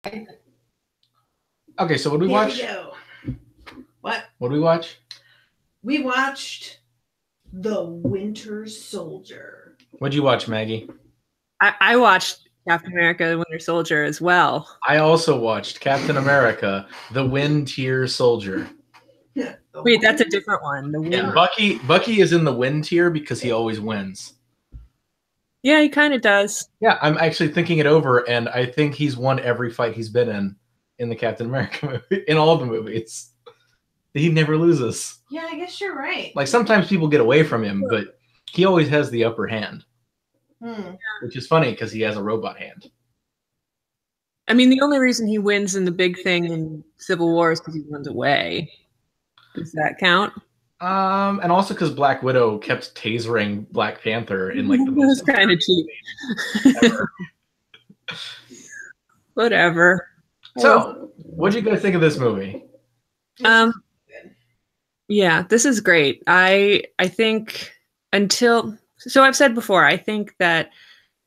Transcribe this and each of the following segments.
Okay, so what did we watch? Here we go. What? What did we watch? We watched The Winter Soldier. What'd you watch, Maggie? I watched Captain America: The Winter Soldier as well. I also watched Captain America: The Wind-Tier Soldier. Wait, that's a different one. The Wind. And Bucky is in the Wind tier because he always wins. Yeah, he kind of does. Yeah, I'm actually thinking it over, and I think he's won every fight he's been in the Captain America movie, in all the movies. He never loses. Yeah, I guess you're right. Like, sometimes people get away from him, but he always has the upper hand. Which is funny because he has a robot hand. I mean, the only reason he wins in the big thing in Civil War is because he runs away. Does that count? And also because Black Widow kept tasering Black Panther in like the most kind of cheap. Whatever. So, what did you guys think of this movie? Yeah, this is great. I think so I've said before, I think that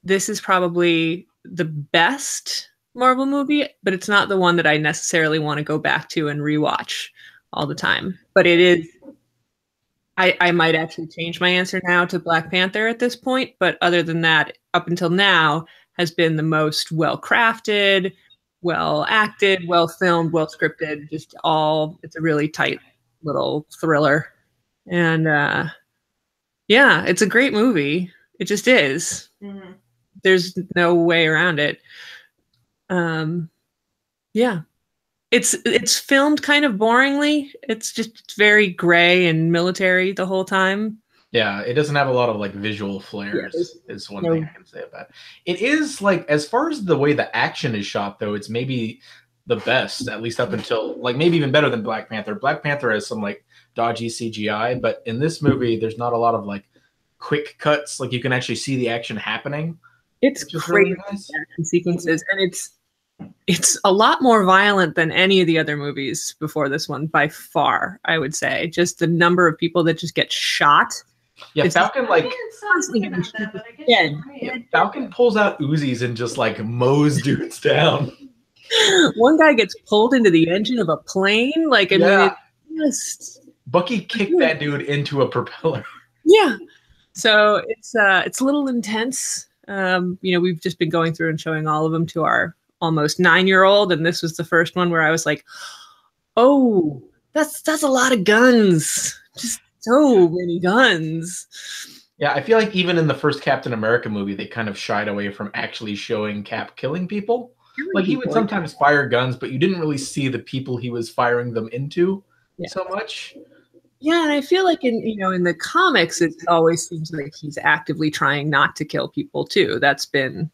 this is probably the best Marvel movie, but it's not the one that I necessarily want to go back to and rewatch all the time. But it is. I might actually change my answer now to Black Panther at this point, but other than that, up until now, has been the most well-crafted, well-acted, well-filmed, well-scripted, just all, it's a really tight little thriller. And yeah, it's a great movie. It just is. Mm-hmm. There's no way around it. Yeah. It's filmed kind of boringly. It's very gray and military the whole time. Yeah, it doesn't have a lot of like visual flares. Yeah, is one thing I can say about it. It is like, as far as the way the action is shot, though, it's maybe the best, at least up until like maybe even better than Black Panther. Black Panther has some like dodgy CGI, but in this movie, there's not a lot of like quick cuts. Like you can actually see the action happening. It's crazy really nice. Action sequences, and it's a lot more violent than any of the other movies before this one, by far, I would say. Just the number of people that just get shot. Yeah, Falcon Falcon pulls out Uzis and just like mows dudes down. One guy gets pulled into the engine of a plane. Like, I mean, it's just Bucky kicked that dude into a propeller. Yeah. So it's a little intense. We've just been going through and showing all of them to our almost 9-year-old, and this was the first one where I was like, oh, that's a lot of guns. Just so many guns. Yeah, I feel like even in the first Captain America movie, they kind of shied away from actually showing Cap killing people. Like, he would sometimes fire guns, but you didn't really see the people he was firing them into so much. Yeah, and I feel like in the comics, it always seems like he's actively trying not to kill people too. That's been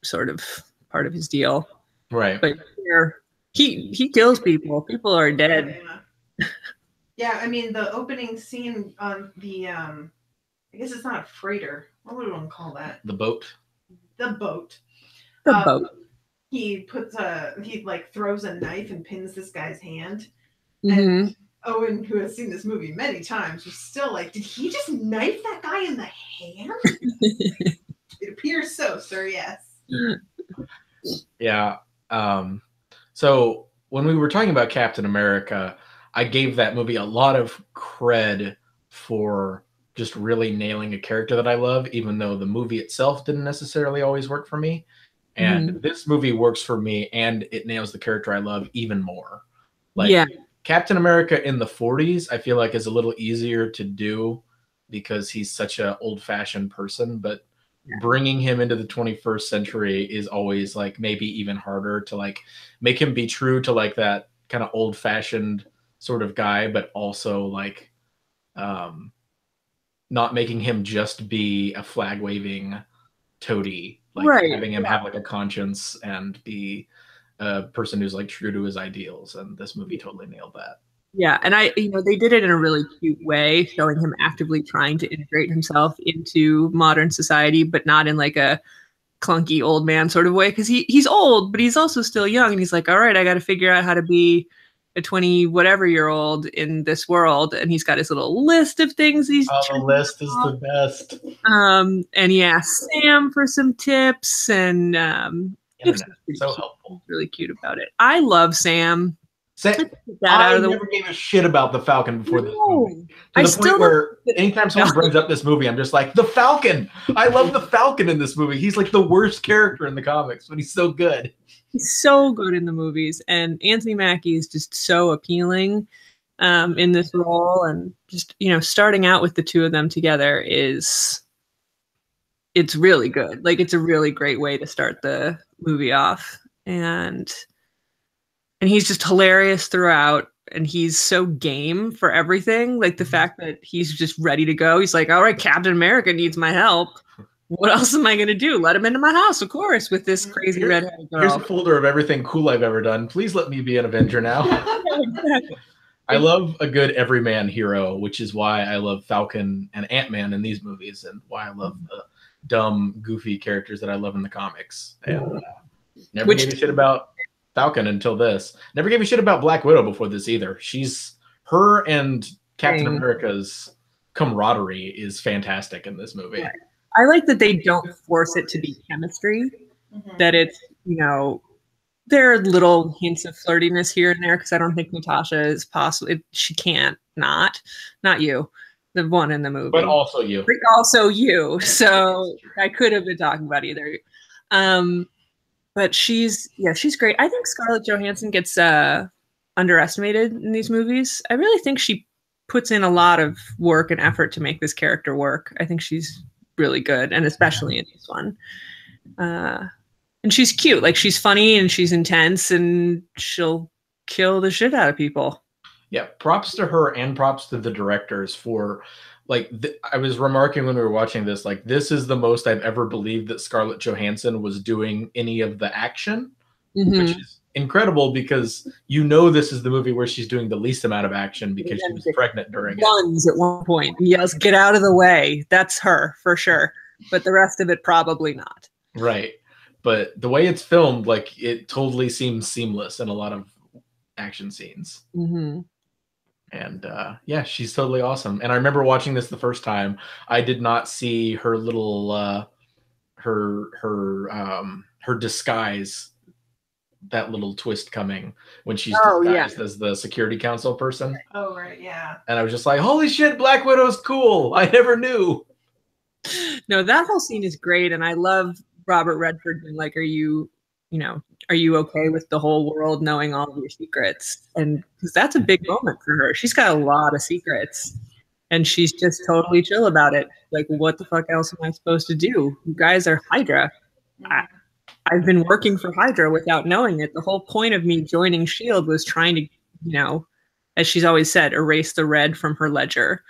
sort of part of his deal. Right. But here, he kills people. People are dead. Yeah, I mean, the opening scene on the, I guess it's not a freighter. What would one call that? The boat. The boat. The boat. He throws a knife and pins this guy's hand. Mm-hmm. And Owen, who has seen this movie many times, was still like, did he just knife that guy in the hand? It appears so, sir, yes. Yeah. So when we were talking about Captain America, I gave that movie a lot of cred for just really nailing a character that I love, even though the movie itself didn't necessarily always work for me. And this movie works for me, and it nails the character I love even more. Like, Captain America in the 40s, I feel like is a little easier to do because he's such an old-fashioned person, but bringing him into the 21st century is always like maybe even harder to like make him be true to like that kind of old-fashioned sort of guy, but also like not making him just be a flag-waving toady, like having him have like a conscience and be a person who's like true to his ideals. And this movie totally nailed that. Yeah, and they did it in a really cute way, showing him actively trying to integrate himself into modern society, but not in like a clunky old man sort of way, because he's old, but he's also still young, and he's like, all right, I got to figure out how to be a 20-whatever-year-old in this world, and he's got his little list of things. The list is the best. And he asked Sam for some tips, and internet. So helpful. Really cute about it. I love Sam. I never gave a shit about the Falcon before this movie. To the point where anytime someone brings up this movie, I'm just like, the Falcon! I love the Falcon in this movie. He's like the worst character in the comics, but he's so good. He's so good in the movies. And Anthony Mackie is just so appealing in this role. And just, starting out with the two of them together it's really good. Like, it's a really great way to start the movie off. And he's just hilarious throughout, and he's so game for everything. Like, the fact that he's just ready to go. He's like, all right, Captain America needs my help. What else am I going to do? Let him into my house, of course, with this crazy redheaded girl. Here's a folder of everything cool I've ever done. Please let me be an Avenger now. I love a good everyman hero, which is why I love Falcon and Ant-Man in these movies, and why I love the dumb, goofy characters that I love in the comics. And never gave a shit about Falcon until this. Never gave a shit about Black Widow before this either. Her and Captain America's camaraderie is fantastic in this movie. Right. I like that they don't force it to be chemistry. That it's, there are little hints of flirtiness here and there, because I don't think Natasha is possible. She can't not you, the one in the movie, but also you. Also you. So I could have been talking about either. But she's great. I think Scarlett Johansson gets underestimated in these movies. I really think she puts in a lot of work and effort to make this character work. I think she's really good, and especially in this one. And she's cute. Like, she's funny and she's intense, and she'll kill the shit out of people. Yeah, props to her and props to the directors for, like, I was remarking when we were watching this, like, this is the most I've ever believed that Scarlett Johansson was doing any of the action, which is incredible, because this is the movie where she's doing the least amount of action, because she was pregnant during it. Runs at one point and yells, "Get out of the way." That's her for sure, but the rest of it probably not. Right, but the way it's filmed, like, it totally seems seamless in a lot of action scenes. And yeah, she's totally awesome. And I remember watching this the first time. I did not see her little her disguise, that little twist coming when she's disguised as the security council person. Oh, right, yeah. And I was just like, holy shit, Black Widow's cool. I never knew. No, that whole scene is great, and I love Robert Redford being like, are you okay with the whole world knowing all of your secrets? And because that's a big moment for her. She's got a lot of secrets, and she's just totally chill about it. Like, what the fuck else am I supposed to do? You guys are Hydra. I've been working for Hydra without knowing it. The whole point of me joining S.H.I.E.L.D. was trying to, as she's always said, erase the red from her ledger.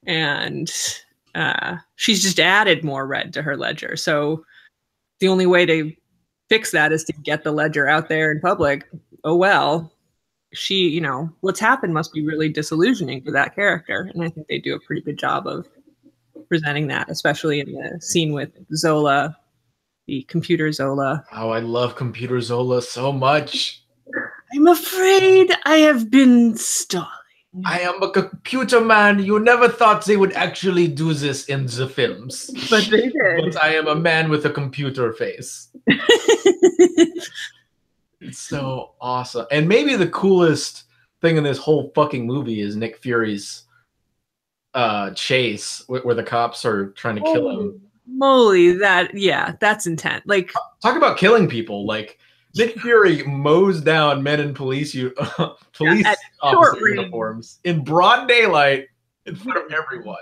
And she's just added more red to her ledger. So the only way to fix that is to get the ledger out there in public. Oh, well, she, what's happened must be really disillusioning for that character. And I think they do a pretty good job of presenting that, especially in the scene with Zola, the computer Zola. Oh, I love computer Zola so much. I'm afraid I have been stalling. I am a computer man. You never thought they would actually do this in the films. But they did. But I am a man with a computer face. It's so awesome. And maybe the coolest thing in this whole fucking movie is Nick Fury's chase where the cops are trying to kill him. Moly, that's intense. Like, talk about killing people. Like, Nick Fury mows down men in police officer uniforms in broad daylight in front of everyone.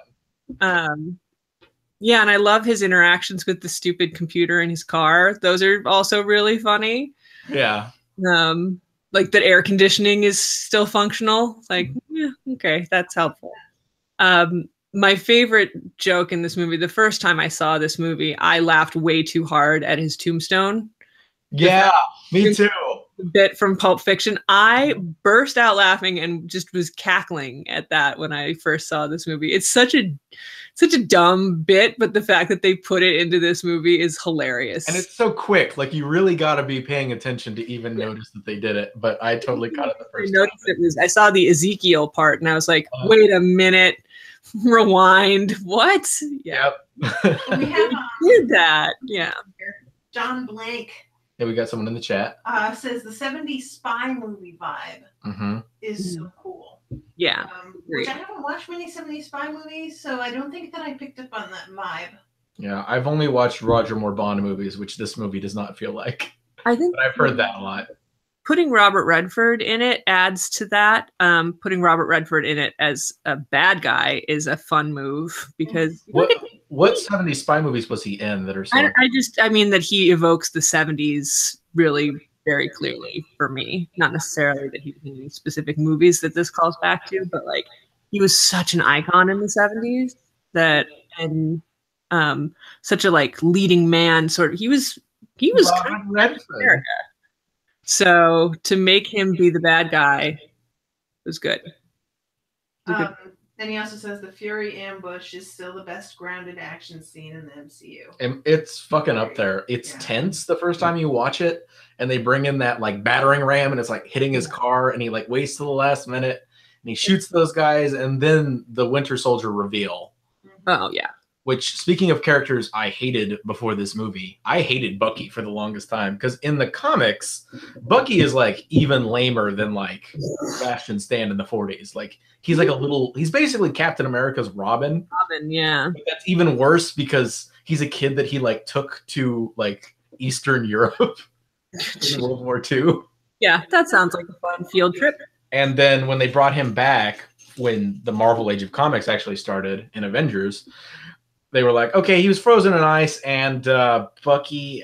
Yeah, and I love his interactions with the stupid computer in his car. Those are also really funny. Yeah. Like that air conditioning is still functional. Like, yeah, okay, that's helpful. My favorite joke in this movie, the first time I saw this movie, I laughed way too hard at his tombstone. Yeah, me too. Bit from Pulp Fiction. I burst out laughing and just was cackling at that when I first saw this movie. It's such a dumb bit, but the fact that they put it into this movie is hilarious. And it's so quick. Like, you really got to be paying attention to even notice that they did it. But I totally caught it the first time. I saw the Ezekiel part and I was like, wait a minute. Rewind. What? Yeah. Yep. We have did that. Yeah. John Blank Yeah, we got someone in the chat. Says the 70s spy movie vibe is so cool. Yeah. Which I haven't watched many 70s spy movies, so I don't think that I picked up on that vibe. Yeah, I've only watched Roger Moore Bond movies, which this movie does not feel like. I think but I've heard that a lot. Putting Robert Redford in it adds to that. Putting Robert Redford in it as a bad guy is a fun move because what 70s spy movies was he in that are so I mean that he evokes the 70s really very clearly for me. Not necessarily that he was in any specific movies that this calls back to, but like he was such an icon in the 70s that and such a like leading man sort of he was Robert Redford. America. So to make him be the bad guy was good. And he also says the Fury ambush is still the best grounded action scene in the MCU. And it's fucking up there. It's tense the first time you watch it, and they bring in that like battering ram, and it's like hitting his car, and he like waits till the last minute, and he shoots those guys, and then the Winter Soldier reveal. Oh yeah. Which, speaking of characters I hated before this movie, I hated Bucky for the longest time. Because in the comics, Bucky is like even lamer than like Sebastian Stan in the 40s. Like he's like he's basically Captain America's Robin. Robin, yeah. But that's even worse because he's a kid that he like took to like Eastern Europe in World War II. Yeah, that sounds like a fun field trip. And then when they brought him back, when the Marvel Age of Comics actually started in Avengers, they were like, okay, he was frozen in ice, and Bucky,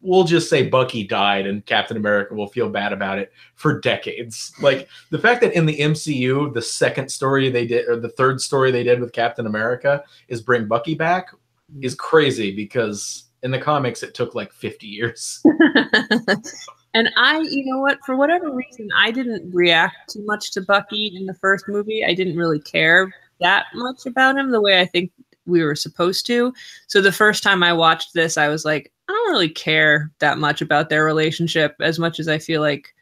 we'll just say Bucky died, and Captain America will feel bad about it for decades. Like, the fact that in the MCU, the second story they did, or the third story they did with Captain America is bring Bucky back is crazy, because in the comics, it took like 50 years. And you know what, for whatever reason, I didn't react too much to Bucky in the first movie. I didn't really care that much about him the way I think we were supposed to. So the first time I watched this, I was like, I don't really care that much about their relationship as much as I feel like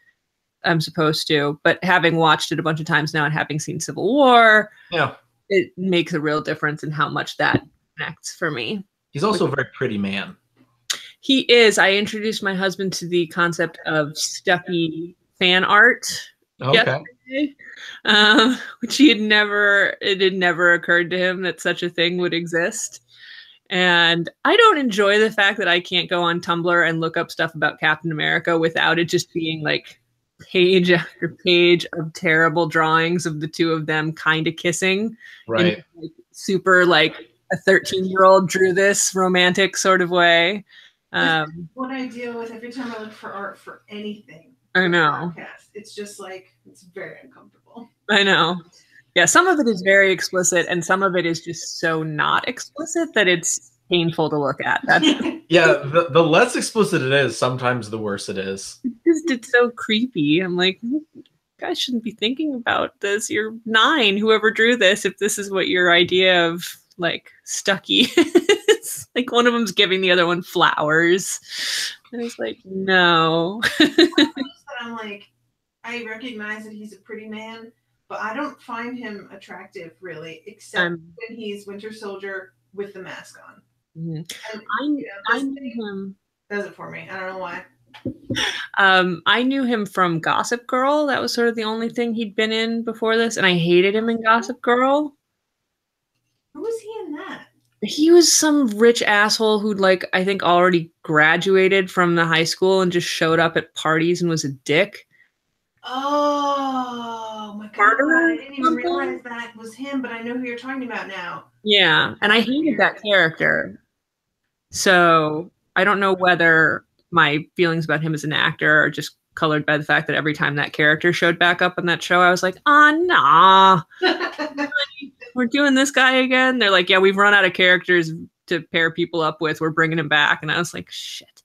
I'm supposed to. But having watched it a bunch of times now and having seen Civil War, it makes a real difference in how much that connects for me. He's also a very pretty man. He is. I introduced my husband to the concept of Stucky fan art. Okay. Which it had never occurred to him that such a thing would exist. And I don't enjoy the fact that I can't go on Tumblr and look up stuff about Captain America without it just being like page after page of terrible drawings of the two of them kind of kissing. Right. In, like, super like a 13-year-old drew this romantic sort of way. What I deal with every time I look for art for anything. I know. It's just like, it's very uncomfortable. I know. Yeah, some of it is very explicit, and some of it is just so not explicit that it's painful to look at. Yeah, the less explicit it is, sometimes the worse it is. It's so creepy. I'm like, you guys shouldn't be thinking about this. You're 9, whoever drew this, if this is what your idea of like Stucky is. Like one of them's giving the other one flowers. And it's like, no. I'm like, I recognize that he's a pretty man, but I don't find him attractive really, except when he's Winter Soldier with the mask on. Mm-hmm. I knew him. Does it for me. I don't know why. I knew him from Gossip Girl. That was sort of the only thing he'd been in before this, and I hated him in Gossip Girl. Who was he in that? He was some rich asshole who'd like, I think already graduated from the high school and just showed up at parties and was a dick. Oh my god. I didn't even realize that was him, but I know who you're talking about now. Yeah, and I hated that character. So I don't know whether my feelings about him as an actor are just colored by the fact that every time that character showed back up on that show, I was like, nah. We're doing this guy again. They're like, yeah, we've run out of characters to pair people up with. We're bringing him back. And I was like, shit.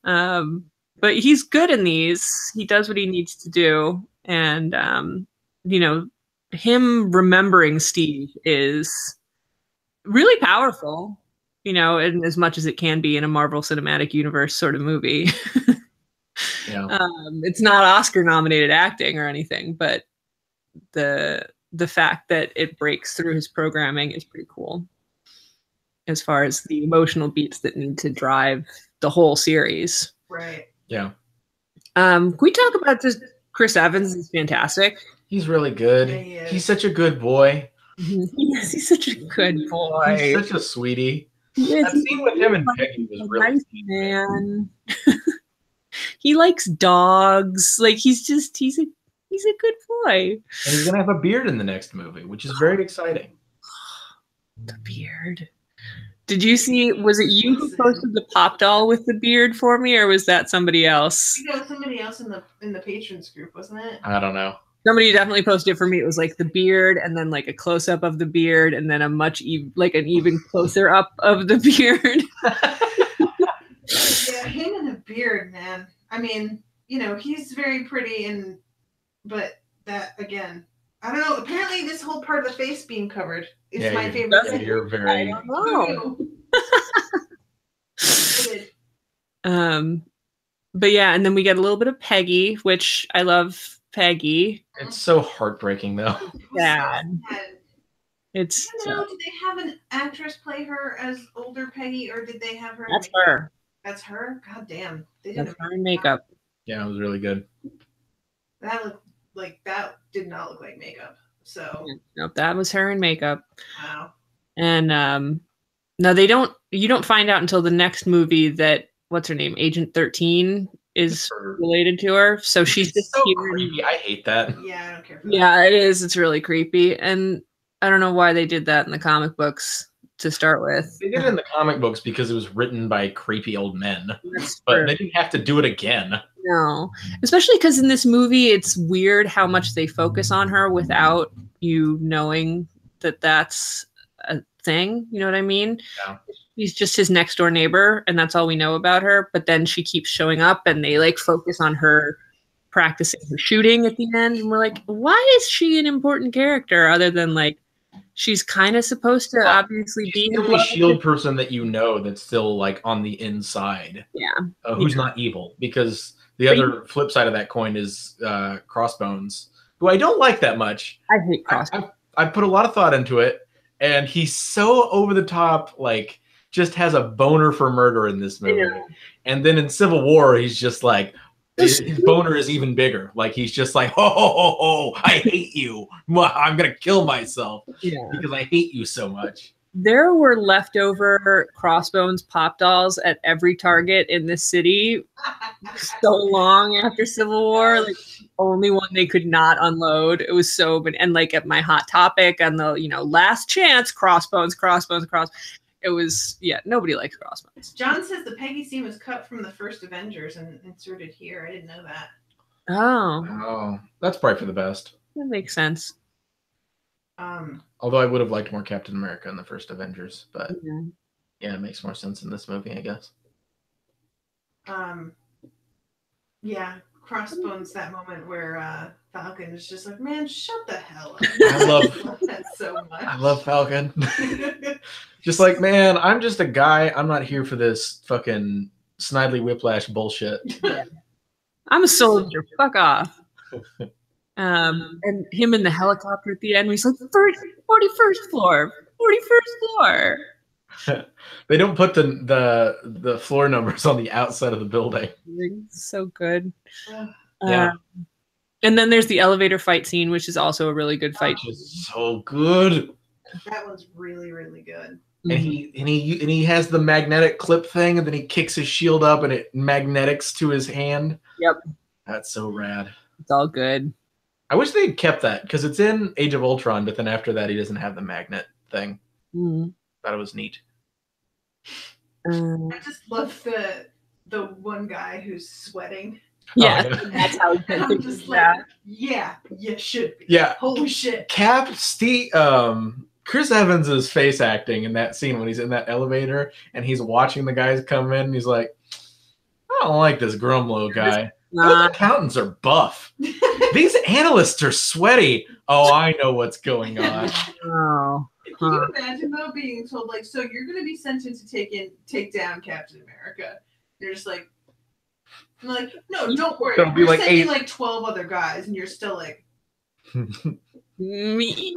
But he's good in these. He does what he needs to do. And, you know, him remembering Steve is really powerful, you know, and as much as it can be in a Marvel Cinematic Universe sort of movie. Yeah. It's not Oscar nominated acting or anything, but the fact that it breaks through his programming is pretty cool as far as the emotional beats that need to drive the whole series. Right. Yeah. Can we talk about just Chris Evans is fantastic. He's really good. Yeah, he is. He's such a good boy. Yes, he's such a good boy. He's such a sweetie. Yes, That scene with him and Peggy was really nice sweet. man. He likes dogs. Like he's a good boy. And he's gonna have a beard in the next movie, which is very exciting. The beard. Did you see? Was it you who posted the pop doll with the beard for me, or was that somebody else? You know, somebody else in the patrons group, wasn't it? I don't know. Somebody definitely posted it for me. It was like the beard, and then like a close up of the beard, and then a an even closer up of the beard. Yeah, him and a beard, man. I mean, you know, he's very pretty, but that again, I don't know. Apparently, this whole part of the face being covered is my favorite. Yeah, you're very. I don't know. But yeah, and then we get a little bit of Peggy, which I love. Peggy. It's so heartbreaking, though. Sad. It's. I don't know. Did they have an actress play her as older Peggy, or did they have her? That's her. That's her. God damn. They didn't. That's her in makeup. Yeah, it was really good. That looked like that did not look like makeup. So. Nope, that was her in makeup. Wow. And no, they don't. You don't find out until the next movie that what's her name, Agent 13. Is related to her, so she's just so creepy. I hate that. Yeah, I don't care. Yeah, it is. It's really creepy, and I don't know why they did that in the comic books to start with. They did it in the comic books because it was written by creepy old men, but they didn't have to do it again. No, especially because in this movie, it's weird how much they focus on her without you knowing that that's a thing. You know what I mean? Yeah. She's just his next door neighbor, and that's all we know about her. But then she keeps showing up, and they like focus on her practicing her shooting at the end. And we're like, why is she an important character other than like she's kind of supposed to obviously be the only shield person that you know that's still like on the inside? Yeah, who's not evil? Because the other flip side of that coin is Crossbones, who I don't like that much. I hate Crossbones. I put a lot of thought into it, and he's so over the top, like. Just has a boner for murder in this movie. And then in Civil War, he's just like, his boner is even bigger. Like, he's just like, ho, I hate you. I'm going to kill myself because I hate you so much. There were leftover Crossbones pop dolls at every Target in this city so long after Civil War. Like, only one they could not unload. It was so good. And like at my Hot Topic and the, last chance, Crossbones. It was, nobody likes Crossbones. John says the Peggy scene was cut from the first Avengers and inserted here. I didn't know that. Oh, that's probably for the best. That makes sense. Although I would have liked more Captain America in the first Avengers, but it makes more sense in this movie, I guess. Crossbones, that moment where Falcon is just like, man, shut the hell up. I love that so much. I love Falcon. Just like, man, I'm just a guy. I'm not here for this fucking Snidely Whiplash bullshit. Yeah. I'm a soldier. Fuck off. And him in the helicopter at the end, he's like, 41st floor. 41st floor. They don't put the floor numbers on the outside of the building. So good. Yeah. And then there's the elevator fight scene, which is also a really good fight. It's so good. That one's really, really good. And he has the magnetic clip thing, and then he kicks his shield up, and it magnetics to his hand. Yep. That's so rad. It's all good. I wish they had kept that, because it's in Age of Ultron, but then after that, he doesn't have the magnet thing. Thought it was neat. I just love the one guy who's sweating. Yeah, that's how I'm just like, you should be. Yeah. Holy shit. Cap, Steve, Chris Evans' face acting in that scene when he's in that elevator and he's watching the guys come in. He's like, I don't like this Grumlow guy. Those accountants are buff. These analysts are sweaty. Oh, I know what's going on. Can you imagine though being told like, so you're going to be sent in to take down Captain America? You're just like, I'm like, no, don't worry. There'll be we're like sending 8. like 12 other guys, and you're still like, Me.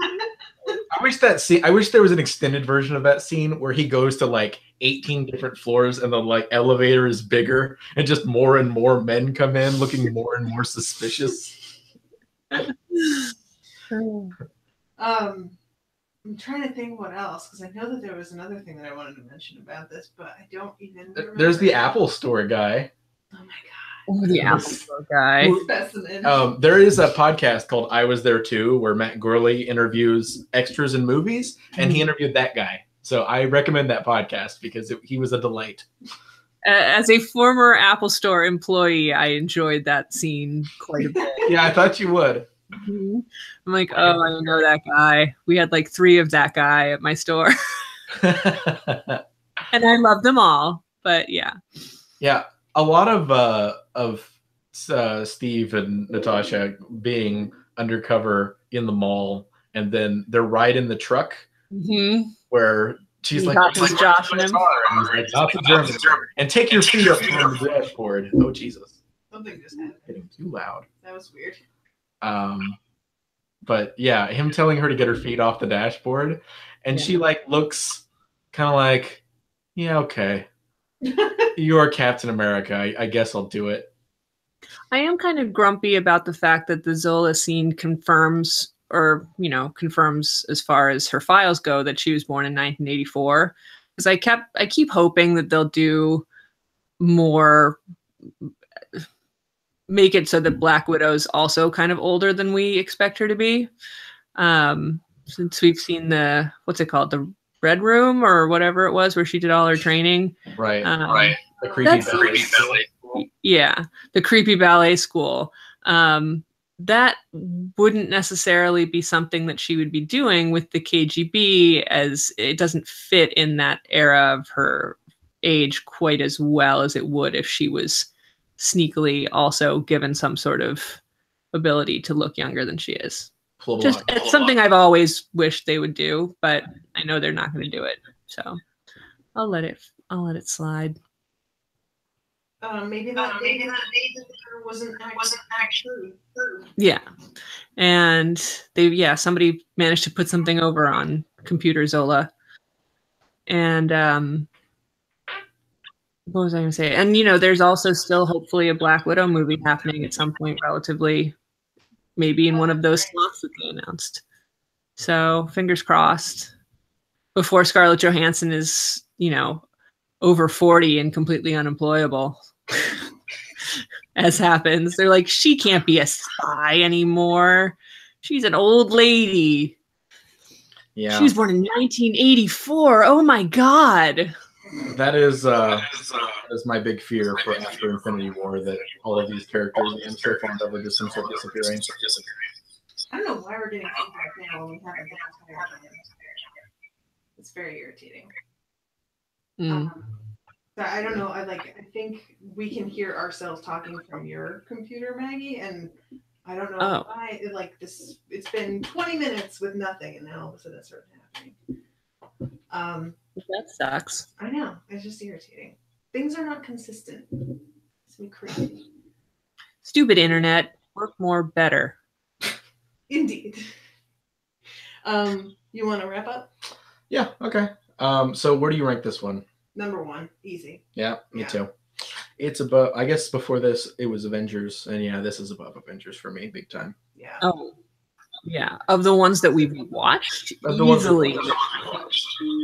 I wish that scene. I wish there was an extended version of that scene where he goes to like 18 different floors and the like elevator is bigger and just more and more men come in looking more and more suspicious. I'm trying to think what else, because I know that there was another thing that I wanted to mention about this, but I don't even remember. There's the Apple Store guy. Oh my god. Oh, the Apple Store guy. Specimen. There is a podcast called I Was There Too, where Matt Gurley interviews extras in movies, and he interviewed that guy. So I recommend that podcast because he was a delight. As a former Apple Store employee, I enjoyed that scene quite a bit. Yeah, I thought you would. I'm like, oh, I know that guy. We had like 3 of that guy at my store. And I love them all, but yeah. Yeah, a lot of Steve and Natasha being undercover in the mall, and then they're right in the truck where she's like, Josh and him. And he's like, not the German. And take your feet up from the dashboard. Oh, Jesus. Something just happened. Getting too loud. That was weird. But yeah, him telling her to get her feet off the dashboard, and she like looks kind of like, yeah, okay. You are Captain America. I guess I'll do it. I am kind of grumpy about the fact that the Zola scene confirms as far as her files go that she was born in 1984. Because I keep hoping that they'll do more, make it so that Black Widow's also kind of older than we expect her to be. Since we've seen the, what's it called? The Red Room or whatever it was where she did all her training. Right. The creepy ballet. Yeah, the creepy ballet school. That wouldn't necessarily be something that she would be doing with the KGB, as it doesn't fit in that era of her age quite as well as it would if she was sneakily also given some sort of ability to look younger than she is. It's something I've always wished they would do, but I know they're not going to do it. So I'll let it slide. Maybe that wasn't actually true. Yeah. And somebody managed to put something over on Computer Zola. And what was I going to say? And, there's also still hopefully a Black Widow movie happening at some point relatively, maybe in one of those slots that they announced. So fingers crossed before Scarlett Johansson is, over 40 and completely unemployable. As happens. They're like, she can't be a spy anymore. She's an old lady. Yeah. She was born in 1984. Oh my God. That is my big fear for after Infinity War, that all of these characters I'm so fond of are just some sort of disappearing. I don't know why we're getting feedback now when we haven't been entire time. It's very irritating. I don't know. I think we can hear ourselves talking from your computer, Maggie, and I don't know why. It's been 20 minutes with nothing, and now all of a sudden it started happening. That sucks. I know. It's just irritating. Things are not consistent. It's me crazy. Stupid internet. Work more, better. Indeed. You want to wrap up? Yeah. Okay. So where do you rank this one? Number 1, easy. Yeah, me too. It's above. I guess before this, it was Avengers, and yeah, this is above Avengers for me, big time. Yeah. Oh, yeah. Of the ones that we've watched, easily.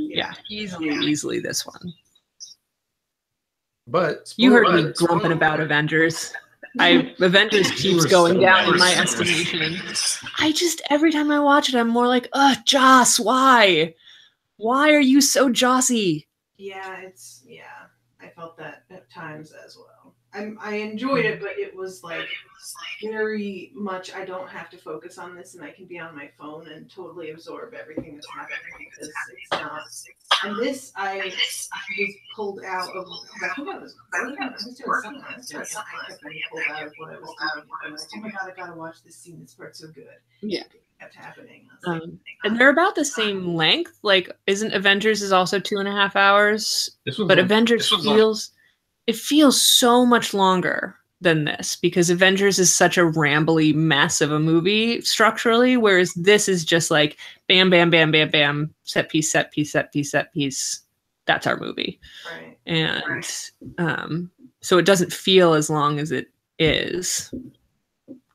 Yeah, easily this one. But you heard me grumping about Avengers. Avengers keeps going down in my estimation. Every time I watch it, I'm more like, Joss, why? Why are you so Jossy? Yeah, I felt that at times as well. I enjoyed it, but it was very much, I don't have to focus on this and I can be on my phone and totally absorb everything that's happening, because it's not. And this, I was pulled out of, I think I was doing something last year, and I kept being pulled out of what I was doing. I was like, oh my God, I gotta watch this scene. This part's so good. Yeah. Kept happening. And they're about the same length. Isn't Avengers is also 2.5 hours? But Avengers feels so much longer than this, because Avengers is such a rambly mess of a movie structurally, whereas this is just like bam, bam, bam, bam, bam, set piece, set piece, set piece, set piece. That's our movie. Right. And so it doesn't feel as long as it is,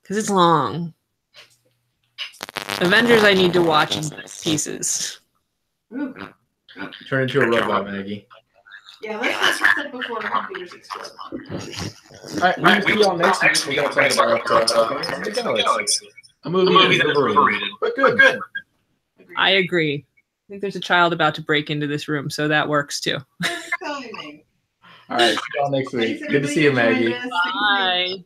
because it's long. Avengers I need to watch in pieces. Ooh. Turn into a robot, Maggie. Yeah, let's fix it before computers explode. All right, we see y'all next week. We're going to talk about the Galaxy. A movie that is overrated, but good. I agree. I think there's a child about to break into this room, so that works too. Timing. All right, see y'all next week. Good to see you, Maggie. Bye.